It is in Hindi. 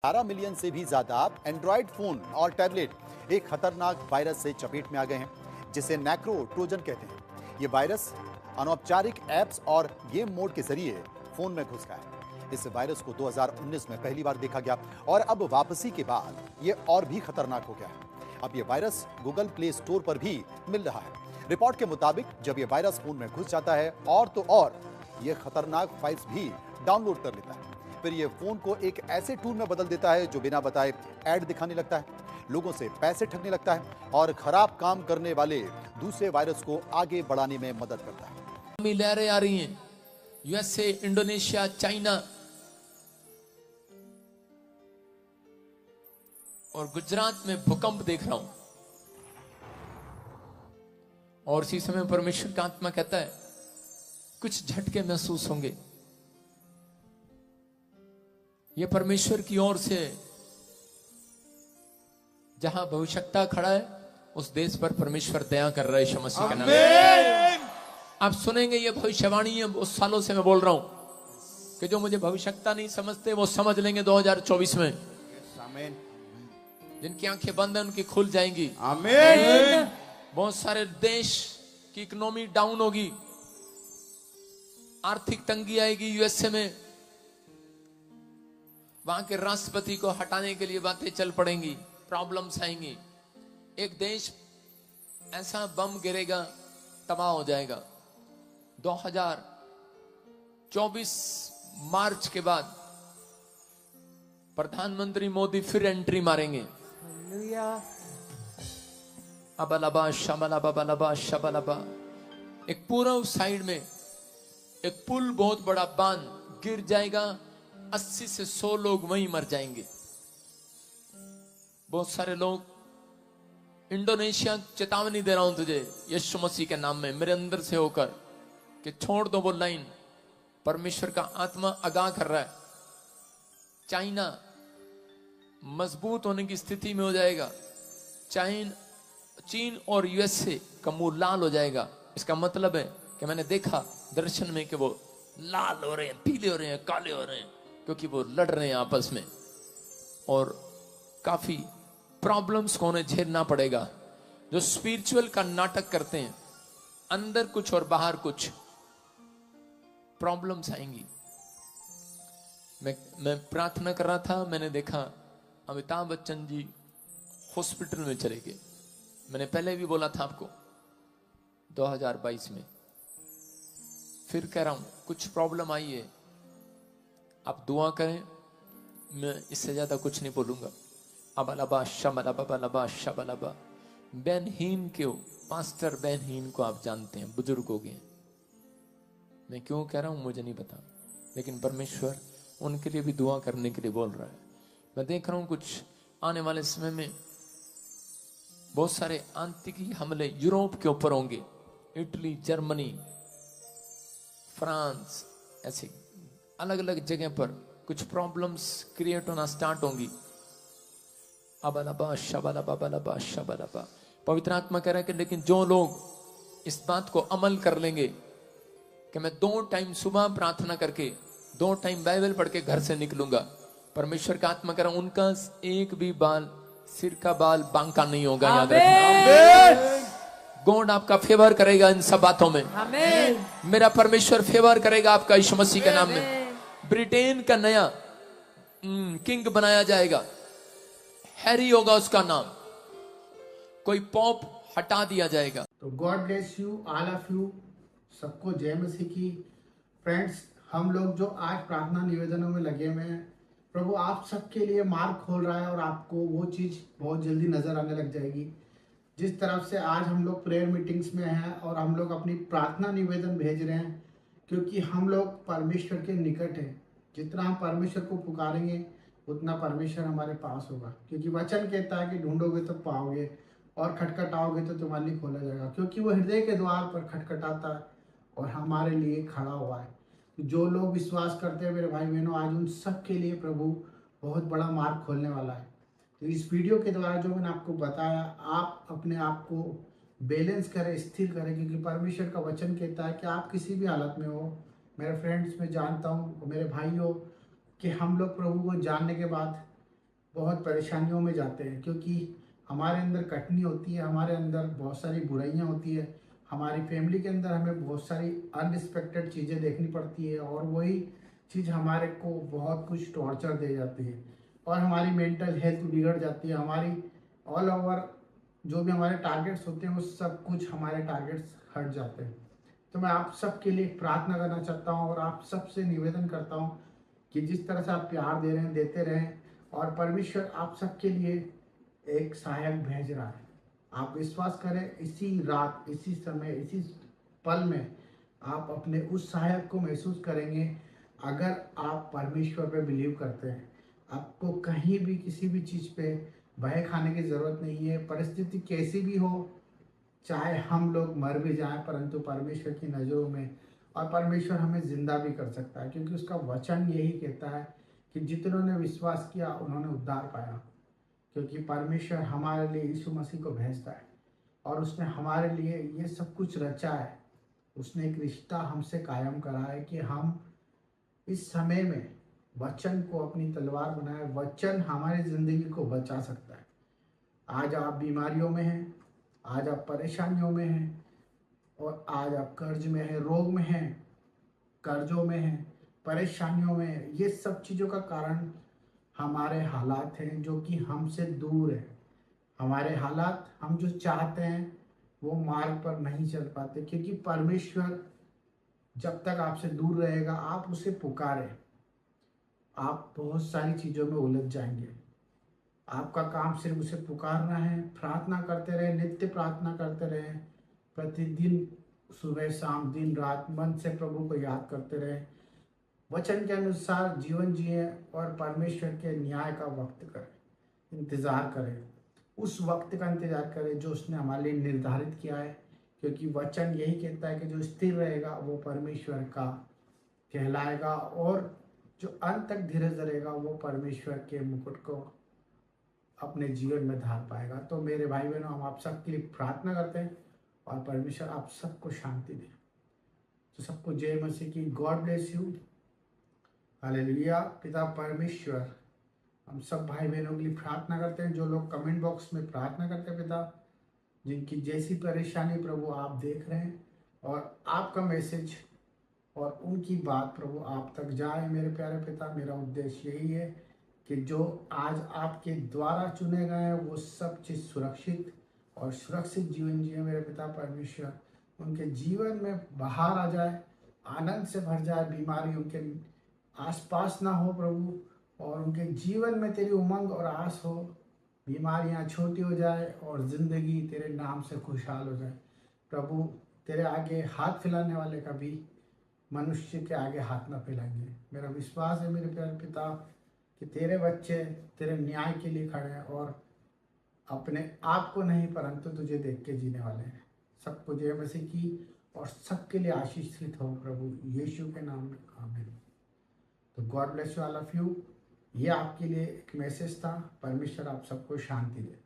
12 मिलियन से भी ज्यादा एंड्रॉइड फोन और टैबलेट एक खतरनाक वायरस से चपेट में आ गए हैं, जिसे नैक्रो ट्रोजन कहते हैं। ये वायरस अनौपचारिक ऐप्स और गेम मोड के जरिए फोन में घुस गया है। इस वायरस को 2019 में पहली बार देखा गया और अब वापसी के बाद ये और भी खतरनाक हो गया है। अब ये वायरस गूगल प्ले स्टोर पर भी मिल रहा है। रिपोर्ट के मुताबिक जब ये वायरस फोन में घुस जाता है और ये खतरनाक फाइल्स भी डाउनलोड कर लेता है। फिर ये फोन को एक ऐसे टूल में बदल देता है जो बिना बताए ऐड दिखाने लगता है, लोगों से पैसे ठगने लगता है और खराब काम करने वाले दूसरे वायरस को आगे बढ़ाने में मदद करता है। लहरें आ रही हैं, यूएसए, इंडोनेशिया, चाइना और गुजरात में भूकंप देख रहा हूं। और इसी समय परमेश्वर का आत्मा कहता है कुछ झटके महसूस होंगे। ये परमेश्वर की ओर से जहां भविष्यता खड़ा है उस देश पर परमेश्वर दया कर रहा है यीशु मसीह के नाम में। आप सुनेंगे ये भविष्यवाणी है, उस सालों से मैं बोल रहा हूं कि जो मुझे भविष्यता नहीं समझते वो समझ लेंगे 2024 में। आमीन। जिनकी आंखें बंद हैं उनकी खुल जाएंगी। आमीन। बहुत सारे देश की इकोनॉमी डाउन होगी, आर्थिक तंगी आएगी। यूएसए में वहां के राष्ट्रपति को हटाने के लिए बातें चल पड़ेंगी, प्रॉब्लम्स आएंगी। एक देश ऐसा बम गिरेगा, तबाह हो जाएगा। 2024 मार्च के बाद प्रधानमंत्री मोदी फिर एंट्री मारेंगे। अबलबा शबलबा बलबा शबलबा। एक पूर्व साइड में एक पुल, बहुत बड़ा बांध गिर जाएगा, 80 से 100 लोग वहीं मर जाएंगे। बहुत सारे लोग, इंडोनेशिया, चेतावनी दे रहा हूं तुझे यीशु मसीह के नाम में, मेरे अंदर से होकर, कि छोड़ दो वो लाइन। परमेश्वर का आत्मा आगाह कर रहा है। चाइना मजबूत होने की स्थिति में हो जाएगा। चीन और यूएसए का मुंह लाल हो जाएगा। इसका मतलब है कि मैंने देखा दर्शन में कि वो लाल हो रहे हैं, पीले हो रहे हैं, काले हो रहे हैं, क्योंकि वो लड़ रहे हैं आपस में और काफी प्रॉब्लम्स को उन्हें झेलना पड़ेगा। जो स्पिरिचुअल का नाटक करते हैं, अंदर कुछ और बाहर कुछ, प्रॉब्लम्स आएंगी। मैं प्रार्थना कर रहा था, मैंने देखा अमिताभ बच्चन जी हॉस्पिटल में चले गए। मैंने पहले भी बोला था आपको 2022 में, फिर कह रहा हूं कुछ प्रॉब्लम आई है, आप दुआ करें। मैं इससे ज्यादा कुछ नहीं बोलूंगा। अबलबा शबलबा बलबा शबलबा। बेनहीन क्यों, पास्टर बेनहीन को आप जानते हैं, बुजुर्ग हो गए। मैं क्यों कह रहा हूं मुझे नहीं पता, लेकिन परमेश्वर उनके लिए भी दुआ करने के लिए बोल रहा है। मैं देख रहा हूं कुछ आने वाले समय में बहुत सारे आतंकी हमले यूरोप के ऊपर होंगे। इटली, जर्मनी, फ्रांस, ऐसे अलग अलग जगह पर कुछ प्रॉब्लम्स क्रिएट होना स्टार्ट होंगी। अबलबा शबलबा बलबा शबलबा। पवित्र आत्मा कह रहा है कि लेकिन जो लोग इस बात को अमल कर लेंगे कि मैं 2 टाइम सुबह प्रार्थना करके 2 टाइम बाइबल पढ़ के घर से निकलूंगा, परमेश्वर का आत्मा कह रहा है उनका एक भी बाल, सिर का बाल बांका नहीं होगा। याद रखना, गॉड आपका फेवर करेगा इन सब बातों में। मेरा परमेश्वर फेवर करेगा आपका यीशु मसीह के नाम में। ब्रिटेन का नया किंग बनाया जाएगा, हैरी होगा उसका नाम। कोई पॉप हटा दिया जाएगा। तो God bless you all of you, सबको जय मसीह की। फ्रेंड्स, हम लोग जो आज प्रार्थना निवेदनों में लगे हुए हैं, प्रभु आप सबके लिए मार्ग खोल रहा है और आपको वो चीज़ बहुत जल्दी नजर आने लग जाएगी। जिस तरफ से आज हम लोग प्रेयर मीटिंग्स में हैं और हम लोग अपनी प्रार्थना निवेदन भेज रहे हैं, क्योंकि हम लोग परमेश्वर के निकट हैं। जितना हम परमेश्वर को पुकारेंगे उतना परमेश्वर हमारे पास होगा, क्योंकि वचन कहता है कि ढूंढोगे तो पाओगे और खटखटाओगे तो तुम्हारे लिए खोला जाएगा, क्योंकि वो हृदय के द्वार पर खटखटाता है और हमारे लिए खड़ा हुआ है। तो जो लोग विश्वास करते हैं मेरे भाई बहनों, आज उन सब के लिए प्रभु बहुत बड़ा मार्ग खोलने वाला है। तो इस वीडियो के द्वारा जो मैंने आपको बताया, आप अपने आप को बैलेंस करें, स्थिर करें, क्योंकि परमेश्वर का वचन कहता है कि आप किसी भी हालत में हो, मेरे फ्रेंड्स, मैं जानता हूँ, मेरे भाइयों, कि हम लोग प्रभु को जानने के बाद बहुत परेशानियों में जाते हैं, क्योंकि हमारे अंदर कटनी होती है, हमारे अंदर बहुत सारी बुराइयां होती है, हमारी फैमिली के अंदर हमें बहुत सारी अनरिस्पेक्टेड चीज़ें देखनी पड़ती है, और वही चीज़ हमारे को बहुत कुछ टॉर्चर दे जाती है और हमारी मेंटल हेल्थ बिगड़ जाती है। हमारी ऑल ओवर जो भी हमारे टारगेट्स होते हैं वो सब कुछ हमारे टारगेट्स हट जाते हैं। तो मैं आप सबके लिए प्रार्थना करना चाहता हूँ और आप सबसे निवेदन करता हूँ कि जिस तरह से आप प्यार दे रहे हैं, देते रहें, और परमेश्वर आप सबके लिए एक सहायक भेज रहा है। आप विश्वास करें, इसी रात, इसी समय, इसी पल में आप अपने उस सहायक को महसूस करेंगे। अगर आप परमेश्वर पे बिलीव करते हैं, आपको कहीं भी किसी भी चीज़ पे भय खाने की ज़रूरत नहीं है। परिस्थिति कैसी भी हो, चाहे हम लोग मर भी जाएं, परंतु परमेश्वर की नज़रों में, और परमेश्वर हमें जिंदा भी कर सकता है, क्योंकि उसका वचन यही कहता है कि जितनों ने विश्वास किया उन्होंने उद्धार पाया। क्योंकि परमेश्वर हमारे लिए यीशु मसीह को भेजता है और उसने हमारे लिए ये सब कुछ रचा है। उसने एक रिश्ता हमसे कायम करा है कि हम इस समय में वचन को अपनी तलवार बनाए। वचन हमारी ज़िंदगी को बचा सकता है। आज आप बीमारियों में हैं, आज आप परेशानियों में हैं, और आज आप कर्ज में हैं, रोग में हैं, कर्जों में हैं, परेशानियों में हैं। ये सब चीज़ों का कारण हमारे हालात हैं जो कि हमसे दूर है। हमारे हालात, हम जो चाहते हैं वो मार्ग पर नहीं चल पाते, क्योंकि परमेश्वर जब तक आपसे दूर रहेगा, आप उसे पुकारें, आप बहुत सारी चीज़ों में उलझ जाएंगे। आपका काम सिर्फ उसे पुकारना है, प्रार्थना करते रहे, नित्य प्रार्थना करते रहे, प्रतिदिन सुबह शाम दिन रात मन से प्रभु को याद करते रहे, वचन के अनुसार जीवन जिए और परमेश्वर के न्याय का वक्त करें, इंतज़ार करें। उस वक्त का इंतज़ार करें जो उसने हमारे लिए निर्धारित किया है, क्योंकि वचन यही कहता है कि जो स्थिर रहेगा वो परमेश्वर का कहलाएगा, और जो अंत तक धीरज रहेगा वो परमेश्वर के मुकुट को अपने जीवन में धार पाएगा। तो मेरे भाई बहनों, हम आप सबके लिए प्रार्थना करते हैं और परमेश्वर आप सबको शांति दे। तो सबको जय मसीह की। God bless you. हालेलुया। पिता परमेश्वर, हम सब भाई बहनों के लिए प्रार्थना करते हैं जो लोग कमेंट बॉक्स में प्रार्थना करते हैं। पिता, जिनकी जैसी परेशानी प्रभु आप देख रहे हैं, और आपका मैसेज और उनकी बात प्रभु आप तक जाए। मेरे प्यारे पिता, मेरा उद्देश्य यही है कि जो आज आपके द्वारा चुने गए हैं वो सब चीज़ सुरक्षित और सुरक्षित जीवन जिए। मेरे पिता परमेश्वर, उनके जीवन में बाहर आ जाए, आनंद से भर जाए, बीमारी उनके आसपास ना हो प्रभु, और उनके जीवन में तेरी उमंग और आस हो, बीमारियां छोटी हो जाए और ज़िंदगी तेरे नाम से खुशहाल हो जाए। प्रभु, तेरे आगे हाथ फैलाने वाले कभी मनुष्य के आगे हाथ ना फैलाएंगे। मेरा विश्वास है मेरे प्यारे पिता कि तेरे बच्चे तेरे न्याय के लिए खड़े हैं, और अपने आप को नहीं परंतु तुझे देख के जीने वाले हैं। सबको जय मसीह की, और सबके लिए आशीषित हो प्रभु यीशु के नाम में, आमीन। तो God bless you all of you. ये आपके लिए एक मैसेज था। परमेश्वर आप सबको शांति दे।